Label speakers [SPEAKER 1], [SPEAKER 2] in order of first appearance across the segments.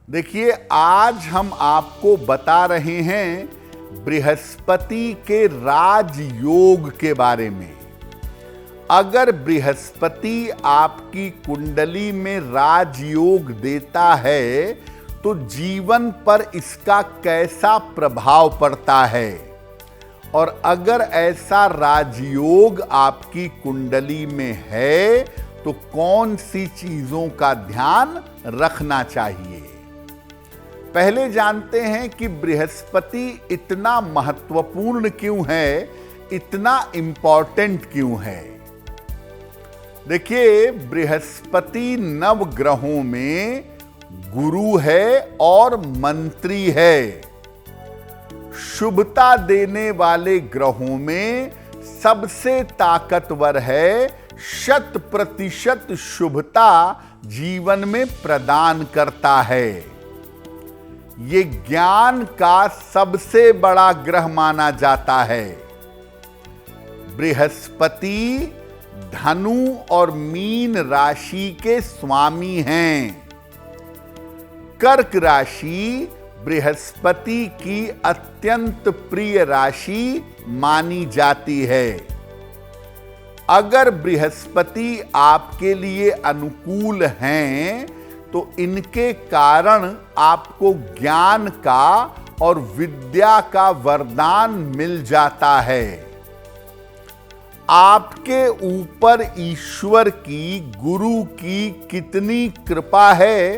[SPEAKER 1] देखिए, आज हम आपको बता रहे हैं बृहस्पति के राजयोग के बारे में। अगर बृहस्पति आपकी कुंडली में राजयोग देता है तो जीवन पर इसका कैसा प्रभाव पड़ता है, और अगर ऐसा राजयोग आपकी कुंडली में है तो कौन सी चीजों का ध्यान रखना चाहिए। पहले जानते हैं कि बृहस्पति इतना महत्वपूर्ण क्यों है, इतना इंपॉर्टेंट क्यों है। देखिए, बृहस्पति नवग्रहों में गुरु है और मंत्री है। शुभता देने वाले ग्रहों में सबसे ताकतवर है, 100% शुभता जीवन में प्रदान करता है। ये ज्ञान का सबसे बड़ा ग्रह माना जाता है। बृहस्पति धनु और मीन राशि के स्वामी हैं। कर्क राशि बृहस्पति की अत्यंत प्रिय राशि मानी जाती है। अगर बृहस्पति आपके लिए अनुकूल हैं तो इनके कारण आपको ज्ञान का और विद्या का वरदान मिल जाता है। आपके ऊपर ईश्वर की, गुरु की कितनी कृपा है,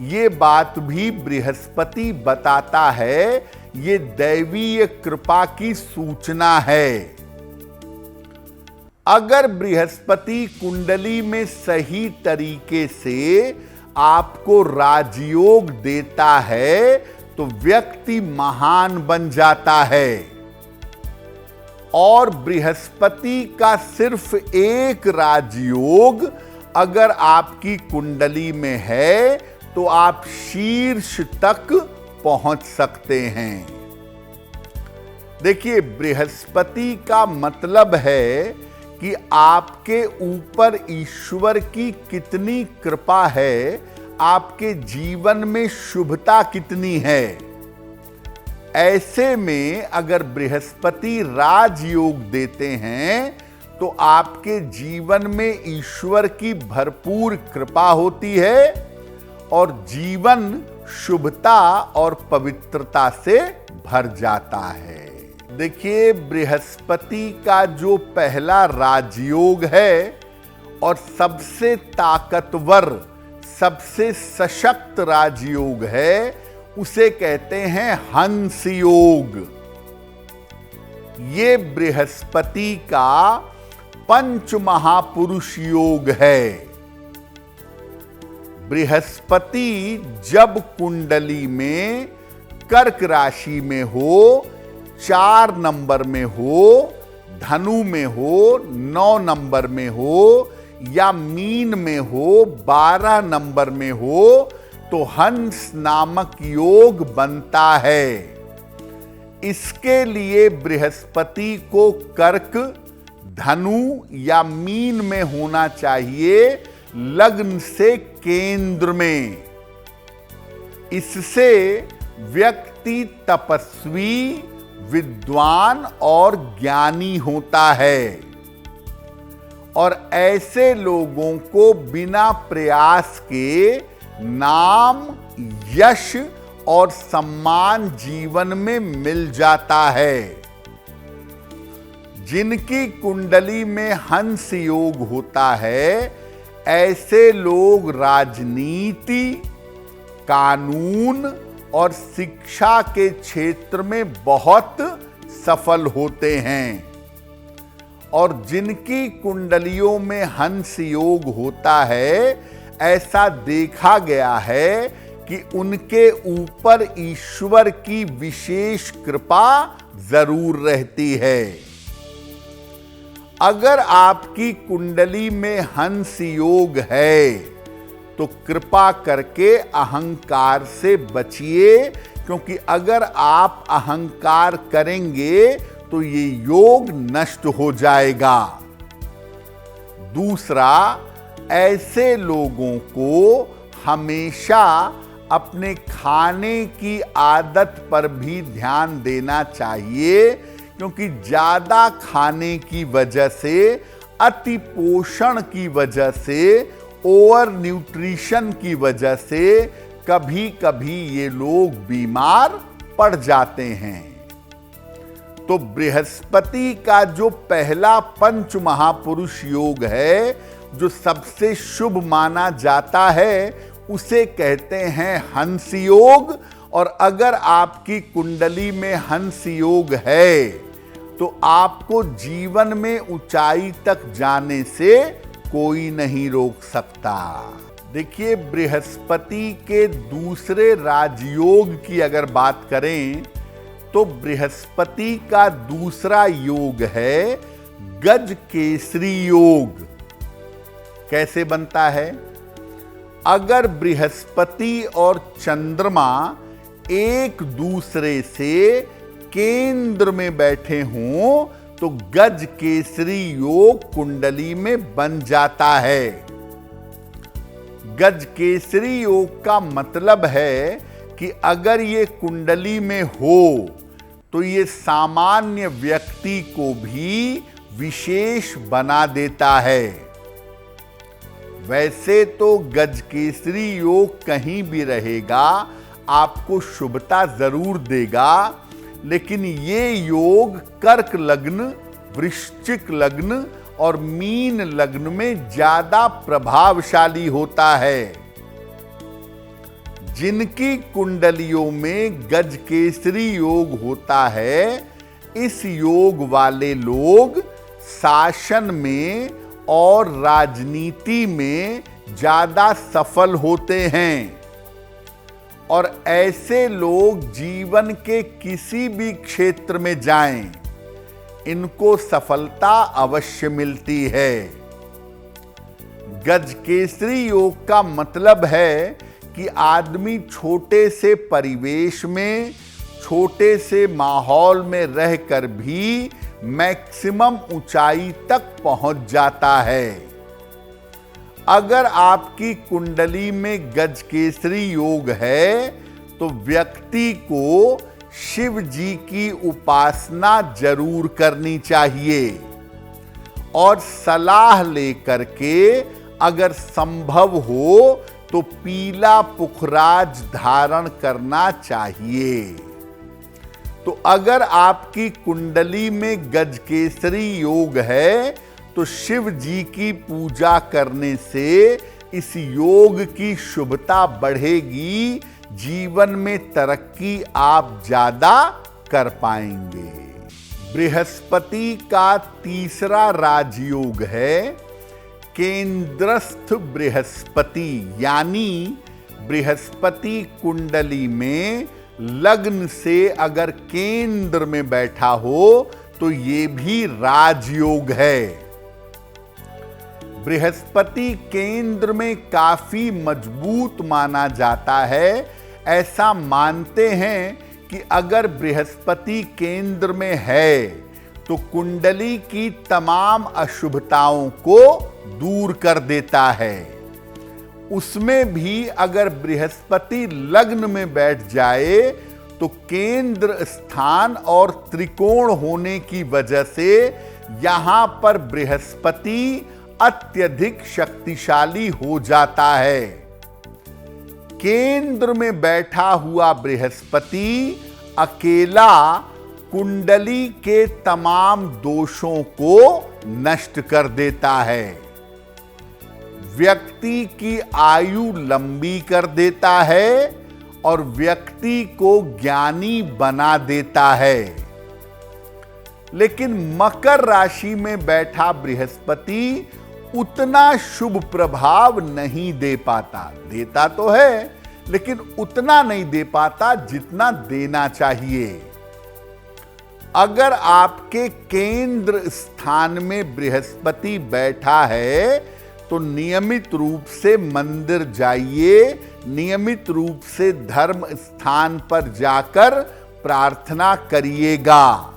[SPEAKER 1] ये बात भी बृहस्पति बताता है। ये दैवीय कृपा की सूचना है। अगर बृहस्पति कुंडली में सही तरीके से आपको राजयोग देता है तो व्यक्ति महान बन जाता है। और बृहस्पति का सिर्फ एक राजयोग अगर आपकी कुंडली में है तो आप शीर्ष तक पहुंच सकते हैं। देखिए, बृहस्पति का मतलब है कि आपके ऊपर ईश्वर की कितनी कृपा है, आपके जीवन में शुभता कितनी है। ऐसे में अगर बृहस्पति राजयोग देते हैं तो आपके जीवन में ईश्वर की भरपूर कृपा होती है और जीवन शुभता और पवित्रता से भर जाता है। देखिए, बृहस्पति का जो पहला राजयोग है और सबसे ताकतवर, सबसे सशक्त राजयोग है, उसे कहते हैं हंस योग। ये बृहस्पति का पंच महापुरुष योग है। बृहस्पति जब कुंडली में कर्क राशि में हो, 4 नंबर में हो, धनु में हो, 9 नंबर में हो, या मीन में हो, 12 नंबर में हो, तो हंस नामक योग बनता है। इसके लिए बृहस्पति को कर्क, धनु या मीन में होना चाहिए, लग्न से केंद्र में। इससे व्यक्ति तपस्वी, विद्वान और ज्ञानी होता है। और ऐसे लोगों को बिना प्रयास के नाम, यश और सम्मान जीवन में मिल जाता है। जिनकी कुंडली में हंस योग होता है, ऐसे लोग राजनीति, कानून और शिक्षा के क्षेत्र में बहुत सफल होते हैं। और जिनकी कुंडलियों में हंस योग होता है, ऐसा देखा गया है कि उनके ऊपर ईश्वर की विशेष कृपा जरूर रहती है। अगर आपकी कुंडली में हंस योग है तो कृपा करके अहंकार से बचिए, क्योंकि अगर आप अहंकार करेंगे तो ये योग नष्ट हो जाएगा। दूसरा, ऐसे लोगों को हमेशा अपने खाने की आदत पर भी ध्यान देना चाहिए, क्योंकि ज़्यादा खाने की वजह से, अति पोषण की वजह से, ओवर न्यूट्रिशन की वजह से कभी कभी ये लोग बीमार पड़ जाते हैं। तो बृहस्पति का जो पहला पंच महापुरुष योग है, जो सबसे शुभ माना जाता है, उसे कहते हैं हंस योग। और अगर आपकी कुंडली में हंस योग है तो आपको जीवन में ऊंचाई तक जाने से कोई नहीं रोक सकता। देखिए, बृहस्पति के दूसरे राजयोग की अगर बात करें तो बृहस्पति का दूसरा योग है गज केसरी योग। कैसे बनता है? अगर बृहस्पति और चंद्रमा एक दूसरे से केंद्र में बैठे हों तो गज केसरी योग कुंडली में बन जाता है। गज केसरी योग का मतलब है कि अगर ये कुंडली में हो तो ये सामान्य व्यक्ति को भी विशेष बना देता है। वैसे तो गज केसरी योग कहीं भी रहेगा आपको शुभता जरूर देगा, लेकिन ये योग कर्क लग्न, वृश्चिक लग्न और मीन लग्न में ज्यादा प्रभावशाली होता है। जिनकी कुंडलियों में गज केसरी योग होता है, इस योग वाले लोग शासन में और राजनीति में ज्यादा सफल होते हैं। और ऐसे लोग जीवन के किसी भी क्षेत्र में जाएं, इनको सफलता अवश्य मिलती है। गज केसरी योग का मतलब है कि आदमी छोटे से परिवेश में, छोटे से माहौल में रहकर भी मैक्सिमम ऊंचाई तक पहुंच जाता है। अगर आपकी कुंडली में गज केसरी योग है तो व्यक्ति को शिव जी की उपासना जरूर करनी चाहिए और सलाह लेकर के अगर संभव हो तो पीला पुखराज धारण करना चाहिए। तो अगर आपकी कुंडली में गज केसरी योग है तो शिव जी की पूजा करने से इस योग की शुभता बढ़ेगी, जीवन में तरक्की आप ज्यादा कर पाएंगे। बृहस्पति का तीसरा राजयोग है केंद्रस्थ बृहस्पति, यानी बृहस्पति कुंडली में लग्न से अगर केंद्र में बैठा हो तो ये भी राजयोग है। बृहस्पति केंद्र में काफी मजबूत माना जाता है। ऐसा मानते हैं कि अगर बृहस्पति केंद्र में है तो कुंडली की तमाम अशुभताओं को दूर कर देता है। उसमें भी अगर बृहस्पति लग्न में बैठ जाए तो केंद्र स्थान और त्रिकोण होने की वजह से यहां पर बृहस्पति अत्यधिक शक्तिशाली हो जाता है। केंद्र में बैठा हुआ बृहस्पति अकेला कुंडली के तमाम दोषों को नष्ट कर देता है, व्यक्ति की आयु लंबी कर देता है और व्यक्ति को ज्ञानी बना देता है। लेकिन मकर राशि में बैठा बृहस्पति उतना शुभ प्रभाव नहीं दे पाता। देता तो है लेकिन उतना नहीं दे पाता जितना देना चाहिए। अगर आपके केंद्र स्थान में बृहस्पति बैठा है तो नियमित रूप से मंदिर जाइए, नियमित रूप से धर्म स्थान पर जाकर प्रार्थना करिएगा।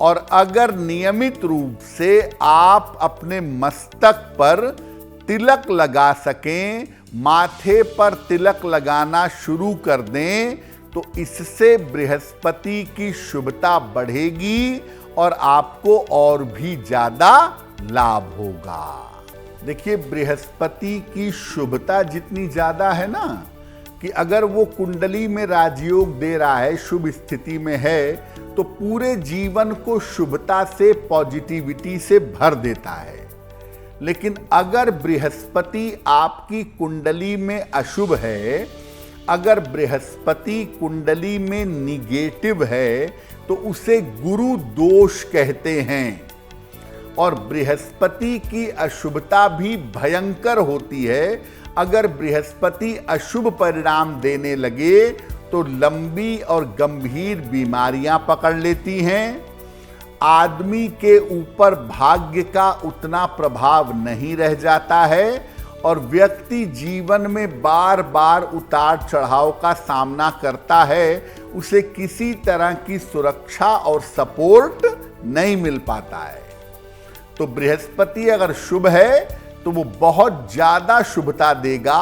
[SPEAKER 1] और अगर नियमित रूप से आप अपने मस्तक पर तिलक लगा सकें, माथे पर तिलक लगाना शुरू कर दें तो इससे बृहस्पति की शुभता बढ़ेगी और आपको और भी ज्यादा लाभ होगा। देखिए, बृहस्पति की शुभता जितनी ज्यादा है ना कि अगर वो कुंडली में राजयोग दे रहा है, शुभ स्थिति में है, तो पूरे जीवन को शुभता से, पॉजिटिविटी से भर देता है। लेकिन अगर बृहस्पति आपकी कुंडली में अशुभ है, अगर बृहस्पति कुंडली में निगेटिव है, तो उसे गुरु दोष कहते हैं। और बृहस्पति की अशुभता भी भयंकर होती है। अगर बृहस्पति अशुभ परिणाम देने लगे तो लंबी और गंभीर बीमारियां पकड़ लेती हैं। आदमी के ऊपर भाग्य का उतना प्रभाव नहीं रह जाता है और व्यक्ति जीवन में बार बार उतार चढ़ाव का सामना करता है। उसे किसी तरह की सुरक्षा और सपोर्ट नहीं मिल पाता है। तो बृहस्पति अगर शुभ है तो वो बहुत ज्यादा शुभता देगा,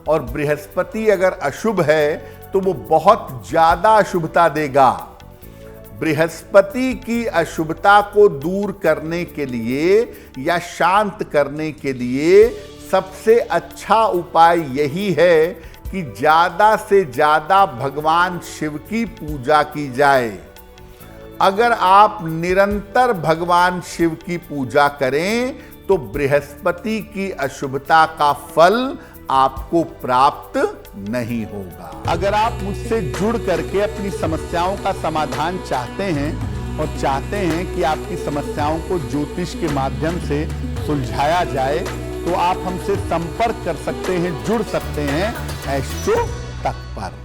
[SPEAKER 1] और बृहस्पति अगर अशुभ है तो वो बहुत ज्यादा अशुभता देगा। बृहस्पति की अशुभता को दूर करने के लिए या शांत करने के लिए सबसे अच्छा उपाय यही है कि ज्यादा से ज्यादा भगवान शिव की पूजा की जाए। अगर आप निरंतर भगवान शिव की पूजा करें तो बृहस्पति की अशुभता का फल आपको प्राप्त नहीं होगा। अगर आप मुझसे जुड़ करके अपनी समस्याओं का समाधान चाहते हैं और चाहते हैं कि आपकी समस्याओं को ज्योतिष के माध्यम से सुलझाया जाए, तो आप हमसे संपर्क कर सकते हैं, जुड़ सकते हैं एस्ट्रो तक पर।